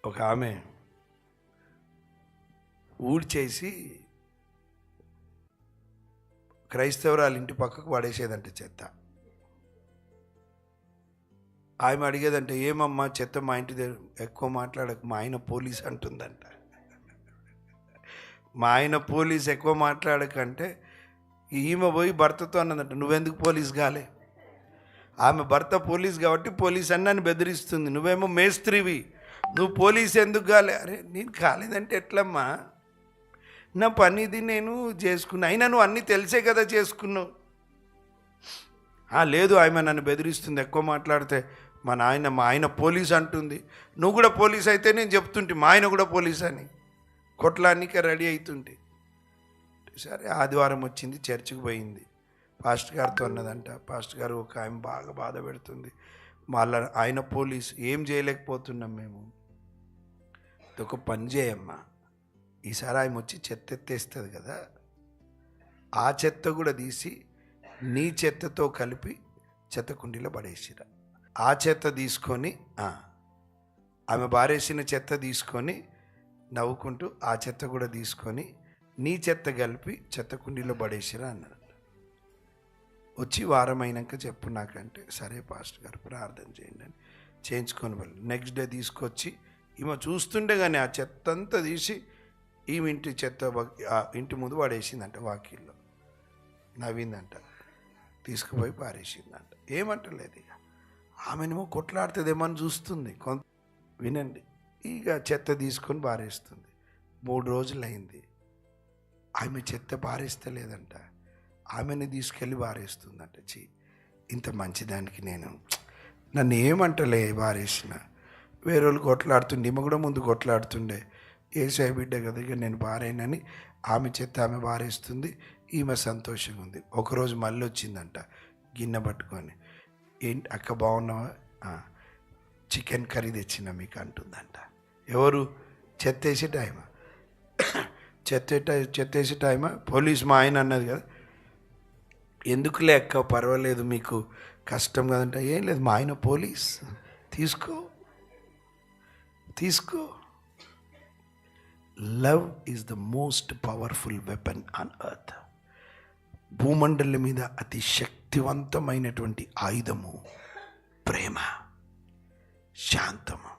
ఒక ఆమె ఊడ్చేసి క్రైస్తవురాలు ఇంటి పక్కకు పడేసేదంటే చెత్త. ఆమె అడిగేదంటే, ఏమమ్మా చెత్త మా ఇంటి దగ్గర ఎక్కువ మాట్లాడకు, మా ఆయన పోలీస్ అంటుందంట. మా ఆయన పోలీస్ ఎక్కువ మాట్లాడకంటే ఈమె పోయి భర్తతో అన్నదంట, నువ్వెందుకు పోలీస్ కాలే? ఆమె భర్త పోలీస్ కాబట్టి పోలీస్ అని నన్ను బెదిరిస్తుంది, నువ్వేమో మేస్త్రివి, నువ్వు పోలీస్ ఎందుకు కాలే? అరే నేను కాలేదంటే ఎట్లమ్మా, నా పనిది నేను చేసుకున్నా, అయినా నువ్వు అన్నీ తెలిసే కదా చేసుకున్నావు. లేదు ఆమె నన్ను బెదిరిస్తుంది, ఎక్కువ మాట్లాడితే మా ఆయన పోలీస్ అంటుంది, నువ్వు కూడా పోలీస్ అయితే నేను చెప్తుంటే మా ఆయన కూడా పోలీస్ అని కొట్లానికి రెడీ అవుతుంటే. సరే ఆదివారం వచ్చింది, చర్చికి పోయింది. పాస్టర్ గారితో అన్నదంట, పాస్టర్ గారు ఒక ఆమె బాగా బాధ పెడుతుంది, మళ్ళీ ఆయన పోలీస్, ఏం చేయలేకపోతున్నాం మేము. ఒక పని చేయమ్మా, ఈసారి ఆమె వచ్చి చెత్త ఎత్తేస్తుంది కదా, ఆ చెత్త కూడా తీసి నీ చెత్తతో కలిపి చెత్త కుండీలో పడేసిరా. ఆ చెత్త తీసుకొని ఆమె బారేసిన చెత్త తీసుకొని నవ్వుకుంటూ ఆ చెత్త కూడా తీసుకొని నీ చెత్త కలిపి చెత్త కుండీలో పడేసిరా అన్నాడు. వచ్చి వారం అయినాక చెప్పు నాకంటే, సరే పాస్టర్ గారు ప్రార్థన చేయండి అని చేయించుకొని వెళ్ళి నెక్స్ట్ డే తీసుకొచ్చి ఈమె చూస్తుండే కానీ ఆ చెత్త అంతా తీసి ఈమె ఇంటి చెత్త ఇంటి ముందు పడేసిందంట, వాకిల్లో నవ్విందంట, తీసుకుపోయి పారేసిందంట. ఏమంటలేదు ఇక, ఆమెనేమో కొట్లాడుతుందేమని చూస్తుంది. వినండి, ఇక చెత్త తీసుకొని పారేస్తుంది. 3 రోజులు అయింది, ఆమె చెత్త పారేస్తలేదంట, ఆమెని తీసుకెళ్ళి పారేస్తుందంట. ఇంత మంచిదానికి నన్ను ఏమంటలే పారేసిన, వేరే వాళ్ళు కొట్లాడుతుండే, ఈమె కూడా ముందు కొట్లాడుతుండే, ఏసై బిడ్డ కదా ఇక నేను పారేనని ఆమె చెత్త ఆమె పారేస్తుంది, ఈమె సంతోషంగా ఉంది. ఒకరోజు మళ్ళీ వచ్చిందంట గిన్నె పట్టుకొని, ఏంటి అక్క బాగున్నావా, చికెన్ కర్రీ తెచ్చిన మీకు అంటుందంట. ఎవరు? చెత్తేసే టైమా? చెత్తేసే టైమా? పోలీస్ మా ఆయన అన్నది కదా, ఎందుకులే అక్క పర్వాలేదు మీకు కష్టం కదంటే, ఏం లేదు మా ఆయన పోలీస్, తీసుకో. Love is the most powerful weapon on earth. భూమండలం మీద అతి శక్తివంతమైనటువంటి ఆయుధము ప్రేమ, శాంతము.